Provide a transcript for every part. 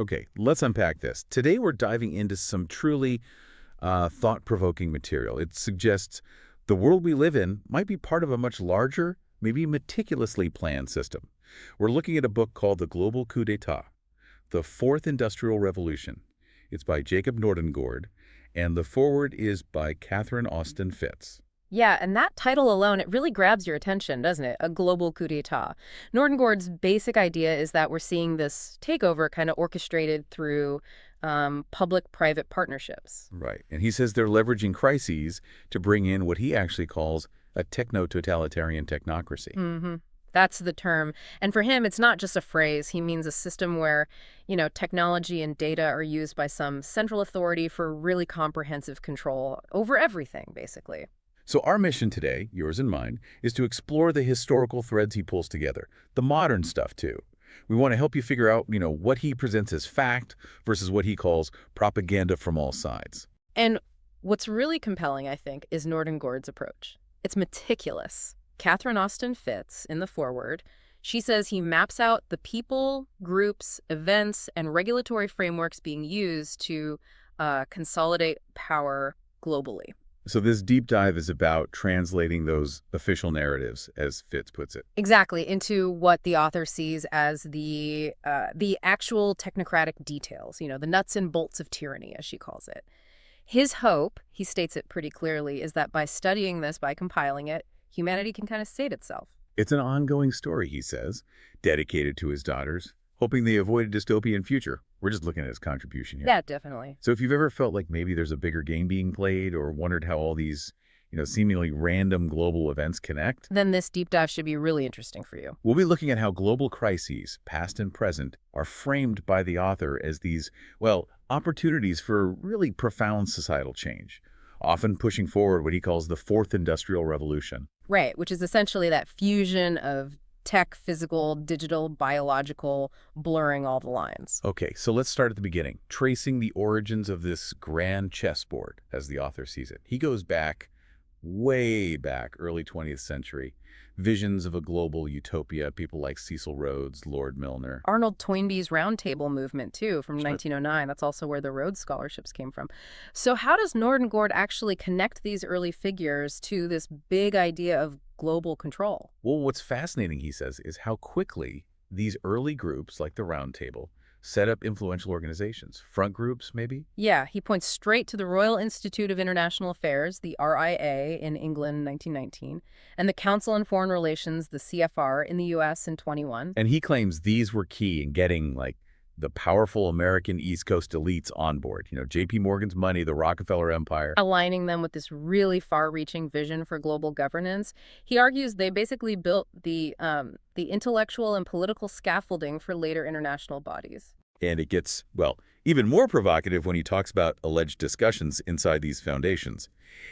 Okay, let's unpack this. Today we're diving into some truly thought-provoking material. It suggests the world we live in might be part of a much larger, maybe meticulously planned system. We're looking at a book called The Global Coup D'État, The Fourth Industrial Revolution. It's by Jacob Nordangard, and the foreword is by Catherine Austin Fitts. Yeah, and that title alone, it really grabs your attention, doesn't it? A global coup d'etat. Nordengard's basic idea is that we're seeing this takeover kind of orchestrated through public-private partnerships. Right, and he says they're leveraging crises to bring in what he actually calls a techno-totalitarian technocracy. That's the term. And for him, it's not just a phrase. He means a system where, technology and data are used by some central authority for really comprehensive control over everything, basically. So our mission today, yours and mine, is to explore the historical threads he pulls together, the modern stuff too. We want to help you figure out, what he presents as fact versus what he calls propaganda from all sides. And what's really compelling, I think, is Nordengard's approach. It's meticulous. Catherine Austin Fitts, in the foreword, she says he maps out the people, groups, events, and regulatory frameworks being used to consolidate power globally. So this deep dive is about translating those official narratives, as Fitts puts it. Exactly, into what the author sees as the actual technocratic details, the nuts and bolts of tyranny, as she calls it. His hope, he states it pretty clearly, is that by studying this, by compiling it, humanity can kind of sate itself. It's an ongoing story, he says, dedicated to his daughters, hoping they avoid a dystopian future. We're just looking at his contribution here. Yeah, definitely. So if you've ever felt like maybe there's a bigger game being played or wondered how all these, seemingly random global events connect, then this deep dive should be really interesting for you. we'll be looking at how global crises, past and present, are framed by the author as these, opportunities for really profound societal change, often pushing forward what he calls the Fourth Industrial Revolution. Right, which is essentially that fusion of tech, physical, digital, biological, blurring all the lines. Okay, so let's start at the beginning, tracing the origins of this grand chessboard, as the author sees it. He goes back, way back, early 20th century, visions of a global utopia, people like Cecil Rhodes, Lord Milner. Arnold Toynbee's Roundtable movement, too, from Sure. 1909. That's also where the Rhodes scholarships came from. So how does Nordengard actually connect these early figures to this big idea of global control? Well, what's fascinating, he says, is how quickly these early groups, like the Round Table, set up influential organizations, front groups maybe? Yeah, he points straight to the Royal Institute of International Affairs, the RIA, in England, 1919, and the Council on Foreign Relations, the CFR, in the U.S. in 21. And he claims these were key in getting, the powerful American East Coast elites on board. J.P. Morgan's money, the Rockefeller Empire. Aligning them with this really far-reaching vision for global governance. He argues they basically built the intellectual and political scaffolding for later international bodies. And it gets, even more provocative when he talks about alleged discussions inside these foundations.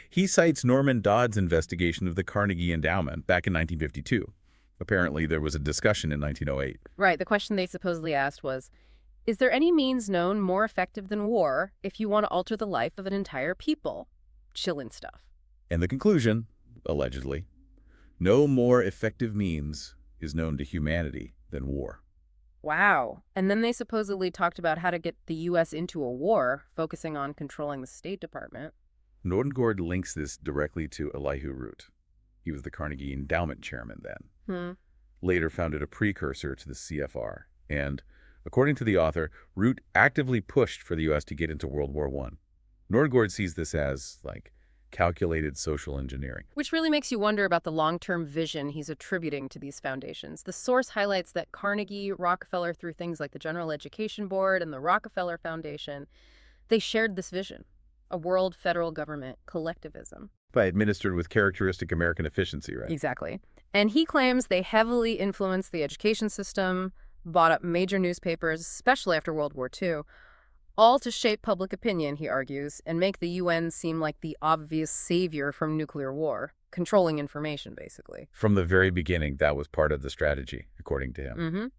He cites Norman Dodd's investigation of the Carnegie Endowment back in 1952. Apparently, there was a discussion in 1908. Right. The question they supposedly asked was, is there any means known more effective than war if you want to alter the life of an entire people? Chilling stuff. And the conclusion, allegedly, no more effective means is known to humanity than war. Wow. And then they supposedly talked about how to get the U.S. into a war, focusing on controlling the State Department. Nordengard links this directly to Elihu Root. He was the Carnegie Endowment chairman then. Later founded a precursor to the CFR. And according to the author, Root actively pushed for the U.S. to get into World War I. Nordengard sees this as, calculated social engineering. Which really makes you wonder about the long-term vision he's attributing to these foundations. The source highlights that Carnegie, Rockefeller, through things like the General Education Board and the Rockefeller Foundation, they shared this vision, a world federal government collectivism. By administered with characteristic American efficiency, right? Exactly. And he claims they heavily influenced the education system, bought up major newspapers, especially after World War II, all to shape public opinion, he argues, and make the UN seem like the obvious savior from nuclear war, controlling information, basically. From the very beginning, that was part of the strategy, according to him.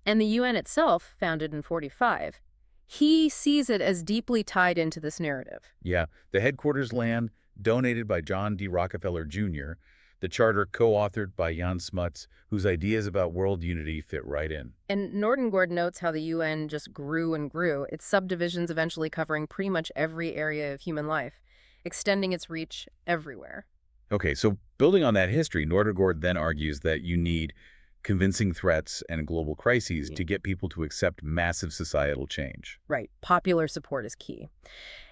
And the UN itself, founded in 45, he sees it as deeply tied into this narrative. Yeah, the headquarters land, donated by John D. Rockefeller Jr., the charter co-authored by Jan Smuts, whose ideas about world unity fit right in. And Nordangard notes how the UN just grew and grew, its subdivisions eventually covering pretty much every area of human life, extending its reach everywhere. Okay, so building on that history, Nordangard then argues that you need convincing threats and global crises to get people to accept massive societal change. Right. Popular support is key.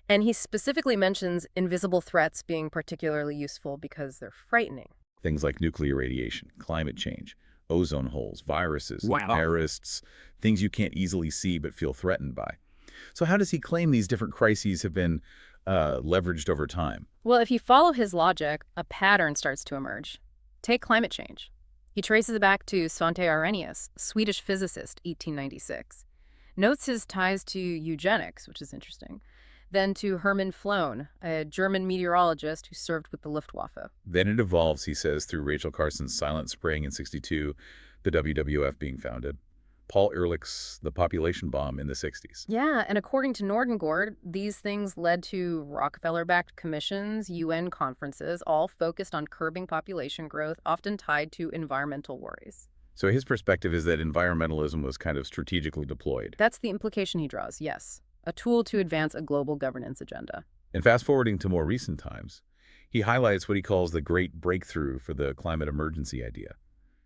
And he specifically mentions invisible threats being particularly useful because they're frightening. Things like nuclear radiation, climate change, ozone holes, viruses, Wow. terrorists, things you can't easily see but feel threatened by. So how does he claim these different crises have been leveraged over time? Well, if you follow his logic, a pattern starts to emerge. Take climate change. He traces it back to Svante Arrhenius, Swedish physicist, 1896. Notes his ties to eugenics, which is interesting. Then to Hermann Flohn, a German meteorologist who served with the Luftwaffe. Then it evolves, he says, through Rachel Carson's Silent Spring in '62, the WWF being founded, Paul Ehrlich's The Population Bomb in the '60s. Yeah, and according to Nordangard, these things led to Rockefeller-backed commissions, UN conferences, all focused on curbing population growth, often tied to environmental worries. So his perspective is that environmentalism was kind of strategically deployed. That's the implication he draws, yes. A tool to advance a global governance agenda. And fast-forwarding to more recent times, he highlights what he calls the great breakthrough for the climate emergency idea.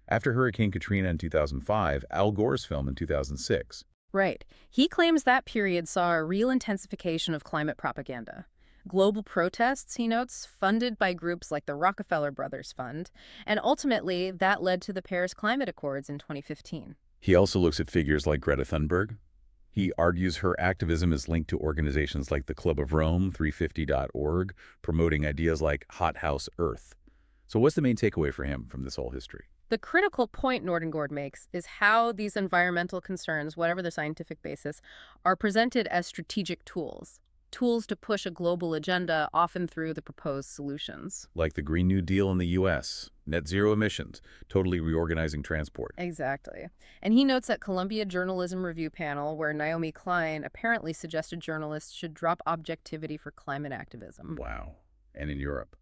After Hurricane Katrina in 2005, Al Gore's film in 2006. Right. He claims that period saw a real intensification of climate propaganda. Global protests, he notes, funded by groups like the Rockefeller Brothers Fund, and ultimately that led to the Paris Climate Accords in 2015. He also looks at figures like Greta Thunberg. He argues her activism is linked to organizations like the Club of Rome, 350.org, promoting ideas like Hot House Earth. So what's the main takeaway for him from this whole history? The critical point Nordangard makes is how these environmental concerns, whatever the scientific basis, are presented as strategic tools to push a global agenda, often through the proposed solutions. Like the Green New Deal in the U.S., net zero emissions, totally reorganizing transport. Exactly. And he notes that Columbia Journalism Review panel, where Naomi Klein apparently suggested journalists should drop objectivity for climate activism. Wow. And in Europe,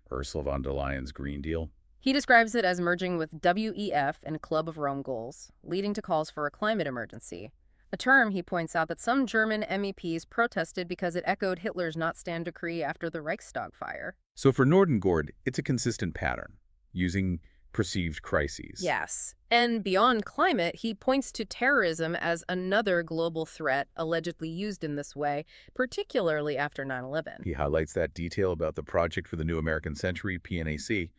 Ursula von der Leyen's Green Deal. He describes it as merging with WEF and Club of Rome goals, leading to calls for a climate emergency. A term, he points out, that some German MEPs protested because it echoed Hitler's not stand decree after the Reichstag fire. So for Nordangard, it's a consistent pattern, using perceived crises. Yes. And beyond climate, he points to terrorism as another global threat allegedly used in this way, particularly after 9/11. He highlights that detail about the Project for the New American Century, PNAC.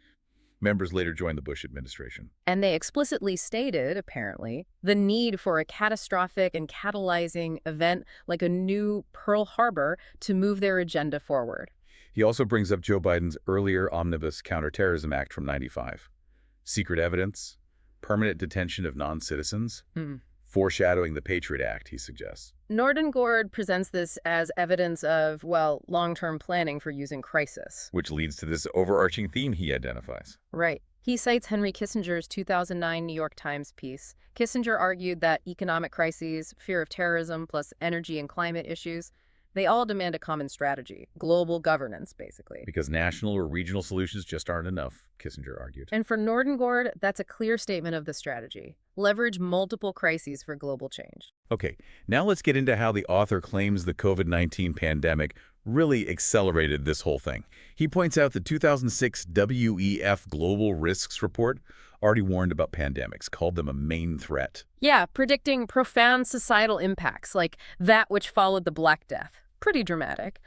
Members later joined the Bush administration. And they explicitly stated, apparently, the need for a catastrophic and catalyzing event like a new Pearl Harbor to move their agenda forward. He also brings up Joe Biden's earlier Omnibus Counterterrorism Act from '95. Secret evidence, permanent detention of non-citizens, foreshadowing the Patriot Act, he suggests. Nordangard presents this as evidence of, well, long-term planning for using crisis. Which leads to this overarching theme he identifies. Right. He cites Henry Kissinger's 2009 New York Times piece. Kissinger argued that economic crises, fear of terrorism, plus energy and climate issues, they all demand a common strategy, global governance, basically. Because national or regional solutions just aren't enough, Kissinger argued. And for Nordangard, that's a clear statement of the strategy. Leverage multiple crises for global change. Okay, now let's get into how the author claims the COVID-19 pandemic really accelerated this whole thing. He points out the 2006 WEF Global Risks Report already warned about pandemics, called them a main threat. Yeah, predicting profound societal impacts, like that which followed the Black Death. Pretty dramatic.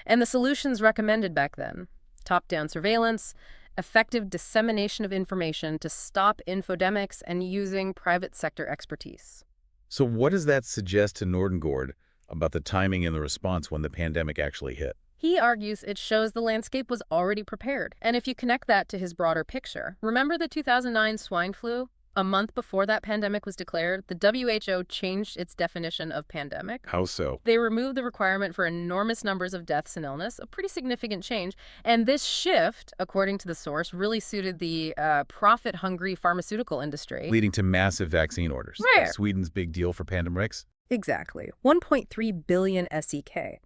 And the solutions recommended back then: top-down surveillance, effective dissemination of information to stop infodemics, and using private sector expertise. So what does that suggest to Nordangard about the timing and the response when the pandemic actually hit? He argues it shows the landscape was already prepared. And if you connect that to his broader picture, remember the 2009 swine flu? A month before that pandemic was declared, the WHO changed its definition of pandemic. How so? They removed the requirement for enormous numbers of deaths and illness, a pretty significant change. And this shift, according to the source, really suited the profit-hungry pharmaceutical industry. Leading to massive vaccine orders. Rare. Sweden's big deal for pandemics? Exactly. 1.3 billion SEK.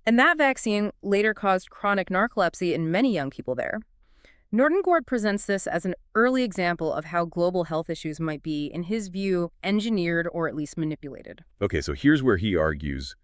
And that vaccine later caused chronic narcolepsy in many young people there. Nordangard presents this as an early example of how global health issues might be, in his view, engineered or at least manipulated. Okay, so here's where he argues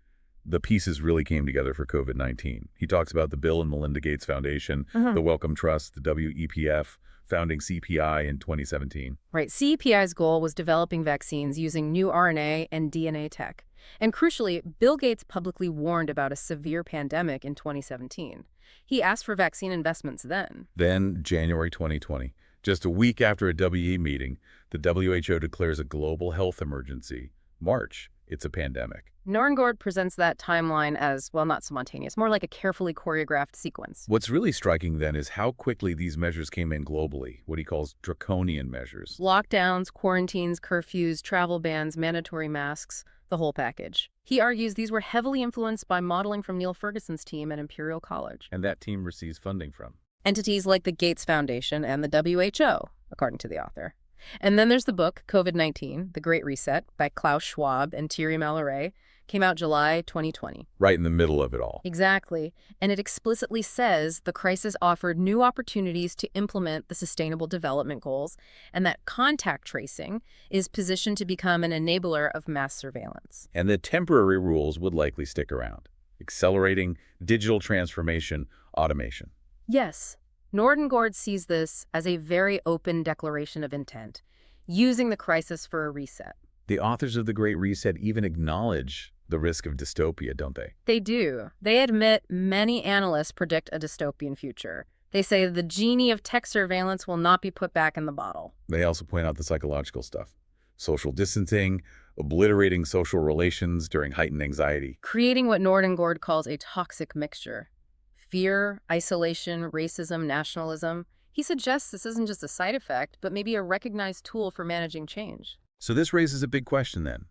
the pieces really came together for COVID-19. He talks about the Bill and Melinda Gates Foundation, the Wellcome Trust, the WEPF, founding CPI in 2017. Right. CEPI's goal was developing vaccines using new RNA and DNA tech. And crucially, Bill Gates publicly warned about a severe pandemic in 2017. He asked for vaccine investments then. Then, January 2020, just a week after a WE meeting, the WHO declares a global health emergency. March, it's a pandemic. Nordangard presents that timeline as, well, not spontaneous, more like a carefully choreographed sequence. What's really striking then is how quickly these measures came in globally, what he calls draconian measures. Lockdowns, quarantines, curfews, travel bans, mandatory masks, the whole package. He argues these were heavily influenced by modeling from Neil Ferguson's team at Imperial College. And that team receives funding from Entities like the Gates Foundation and the WHO, according to the author. And then there's the book, COVID-19, The Great Reset, by Klaus Schwab and Thierry Malloret, came out July 2020. right in the middle of it all. Exactly. And it explicitly says the crisis offered new opportunities to implement the Sustainable Development Goals, and that contact tracing is positioned to become an enabler of mass surveillance. And the temporary rules would likely stick around, accelerating digital transformation, automation. Yes, Nordangard sees this as a very open declaration of intent, using the crisis for a reset. The authors of The Great Reset even acknowledge the risk of dystopia, don't they? They do. They admit many analysts predict a dystopian future. They say the genie of tech surveillance will not be put back in the bottle. They also point out the psychological stuff. Social distancing, obliterating social relations during heightened anxiety. Creating what Nordangard calls a toxic mixture. Fear, isolation, racism, nationalism. He suggests this isn't just a side effect, but maybe a recognized tool for managing change. So this raises a big question then.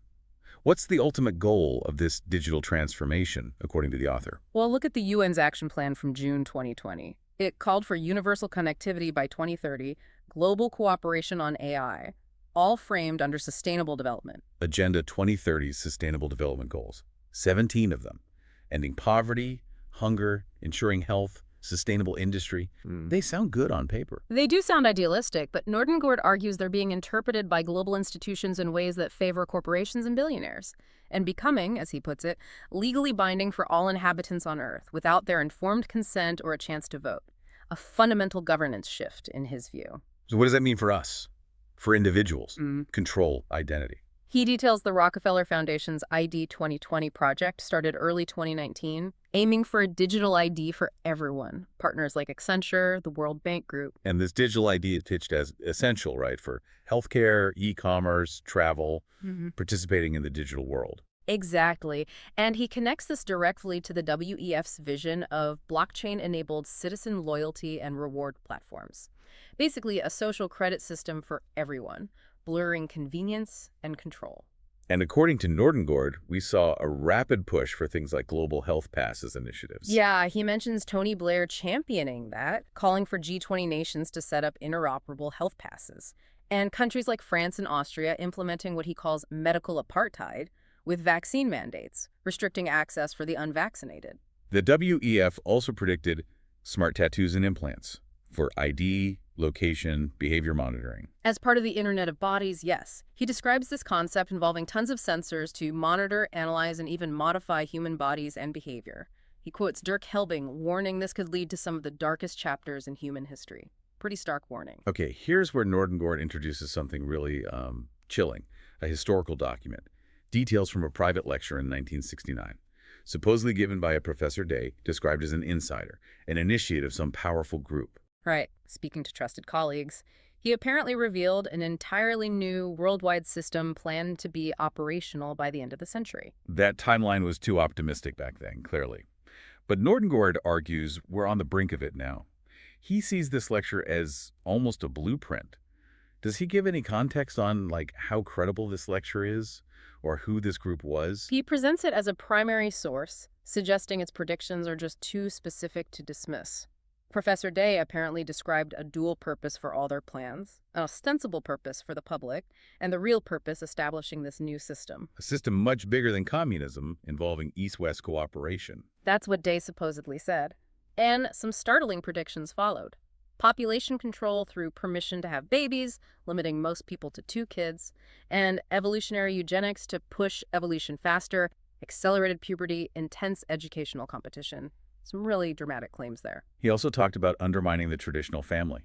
What's the ultimate goal of this digital transformation, according to the author? Well, look at the UN's action plan from June 2020. It called for universal connectivity by 2030, global cooperation on AI, all framed under sustainable development. Agenda 2030's Sustainable Development Goals, 17 of them, ending poverty, hunger, ensuring health, sustainable industry. They sound good on paper. They do sound idealistic, but Nordangard argues they're being interpreted by global institutions in ways that favor corporations and billionaires, and becoming, as he puts it, legally binding for all inhabitants on Earth without their informed consent or a chance to vote. A fundamental governance shift, in his view. So what does that mean for us? For individuals? Control, identity. He details the Rockefeller Foundation's ID 2020 project, started early 2019, aiming for a digital ID for everyone. Partners like Accenture, the World Bank Group. And this digital ID is pitched as essential, right, for healthcare, e-commerce, travel, participating in the digital world. Exactly. And he connects this directly to the WEF's vision of blockchain-enabled citizen loyalty and reward platforms. Basically, a social credit system for everyone, blurring convenience and control. And according to Nordangard, we saw a rapid push for things like global health passes initiatives. Yeah, he mentions Tony Blair championing that, calling for G20 nations to set up interoperable health passes, and countries like France and Austria implementing what he calls medical apartheid with vaccine mandates, restricting access for the unvaccinated. The WEF also predicted smart tattoos and implants for ID, location, behavior monitoring. As part of the Internet of Bodies, yes. He describes this concept involving tons of sensors to monitor, analyze, and even modify human bodies and behavior. He quotes Dirk Helbing, warning this could lead to some of the darkest chapters in human history. Pretty stark warning. Okay, here's where Nordangard introduces something really chilling, a historical document. Details from a private lecture in 1969, supposedly given by a Professor Day, described as an insider, an initiate of some powerful group. Right. Speaking to trusted colleagues, he apparently revealed an entirely new worldwide system planned to be operational by the end of the century. That timeline was too optimistic back then, clearly. But Nordangard argues we're on the brink of it now. He sees this lecture as almost a blueprint. Does he give any context on, how credible this lecture is, or who this group was? He presents it as a primary source, suggesting its predictions are just too specific to dismiss. Professor Day apparently described a dual purpose for all their plans, an ostensible purpose for the public, and the real purpose establishing this new system. A system much bigger than communism, involving East-West cooperation. That's what Day supposedly said. And some startling predictions followed. population control through permission to have babies, limiting most people to 2 kids, and evolutionary eugenics to push evolution faster, accelerated puberty, intense educational competition. Some really dramatic claims there. He also talked about undermining the traditional family,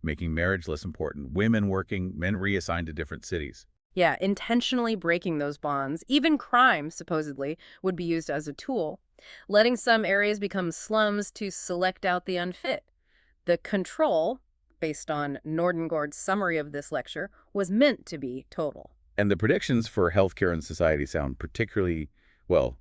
making marriage less important, women working, men reassigned to different cities. Yeah, intentionally breaking those bonds, even crime, supposedly, would be used as a tool, letting some areas become slums to select out the unfit. The control, based on Nordangard's summary of this lecture, was meant to be total. And the predictions for healthcare and society sound particularly, well,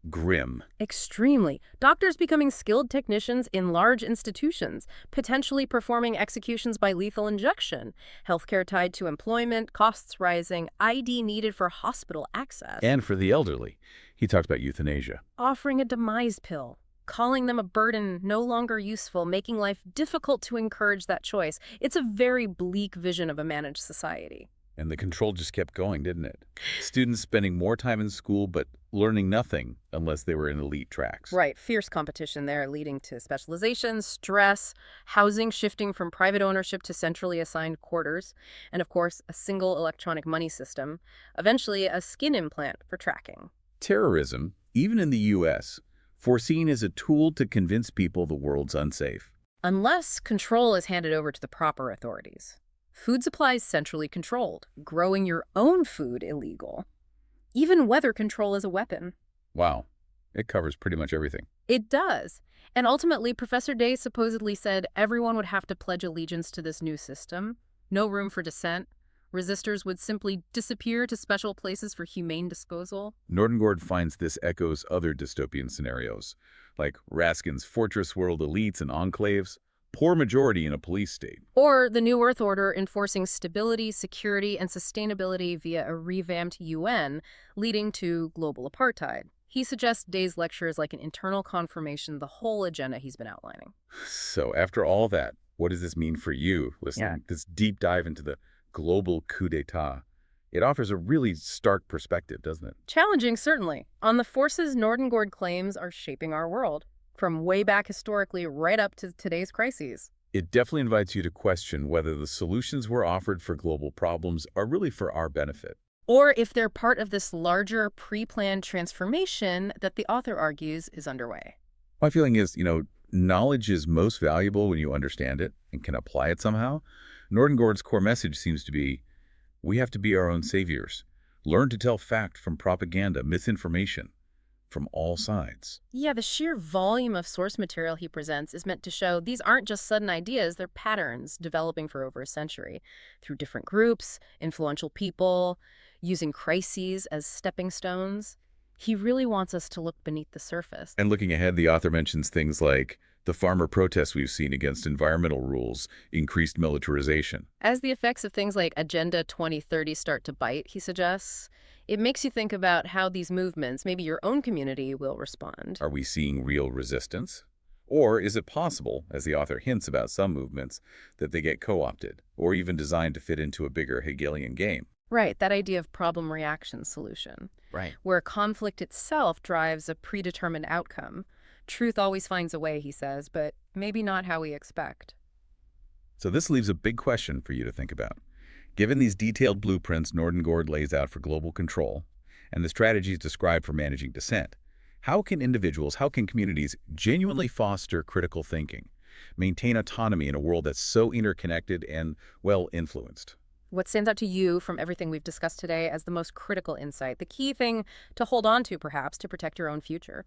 grim. Extremely. Doctors becoming skilled technicians in large institutions, potentially performing executions by lethal injection, healthcare tied to employment, costs rising, ID needed for hospital access. And for the elderly, he talked about euthanasia. Offering a demise pill, calling them a burden, no longer useful, making life difficult to encourage that choice. It's a very bleak vision of a managed society. And the control just kept going, didn't it? Students spending more time in school but learning nothing unless they were in elite tracks. Right, fierce competition there leading to specialization, stress, housing shifting from private ownership to centrally assigned quarters, and of course, a single electronic money system, eventually a skin implant for tracking. Terrorism, even in the U.S., foreseen as a tool to convince people the world's unsafe. Unless control is handed over to the proper authorities. Food supplies centrally controlled, growing your own food illegal. Even weather control is a weapon. Wow, it covers pretty much everything. It does. And ultimately, Professor Day supposedly said everyone would have to pledge allegiance to this new system. No room for dissent. Resistors would simply disappear to special places for humane disposal. Nordangard finds this echoes other dystopian scenarios, like Raskin's fortress world elites and enclaves, poor majority in a police state. Or the New Earth Order enforcing stability, security, and sustainability via a revamped UN, leading to global apartheid. He suggests Day's lecture is like an internal confirmation of the whole agenda he's been outlining. So after all that, what does this mean for you, listening? This deep dive into the global coup d'etat. It offers a really stark perspective, doesn't it? Challenging, certainly, on the forces Nordangard claims are shaping our world, from way back historically right up to today's crises. It definitely invites you to question whether the solutions we're offered for global problems are really for our benefit. Or if they're part of this larger pre-planned transformation that the author argues is underway. My feeling is, knowledge is most valuable when you understand it and can apply it somehow. Nordangard's core message seems to be, we have to be our own saviors. Learn to tell fact from propaganda, misinformation, from all sides. Yeah, the sheer volume of source material he presents is meant to show these aren't just sudden ideas, they're patterns developing for over a century through different groups, influential people, using crises as stepping stones. He really wants us to look beneath the surface. And looking ahead, the author mentions things like the farmer protests we've seen against environmental rules, increased militarization. As the effects of things like Agenda 2030 start to bite, he suggests, it makes you think about how these movements, maybe your own community, will respond. Are we seeing real resistance? Or is it possible, as the author hints about some movements, that they get co-opted or even designed to fit into a bigger Hegelian game? Right, that idea of problem-reaction solution. Right. Where conflict itself drives a predetermined outcome. Truth always finds a way, he says, but maybe not how we expect. So this leaves a big question for you to think about. Given these detailed blueprints Nordangard lays out for global control and the strategies described for managing dissent, how can individuals, how can communities genuinely foster critical thinking, maintain autonomy in a world that's so interconnected and well-influenced? What stands out to you from everything we've discussed today as the most critical insight, the key thing to hold on to, perhaps, to protect your own future?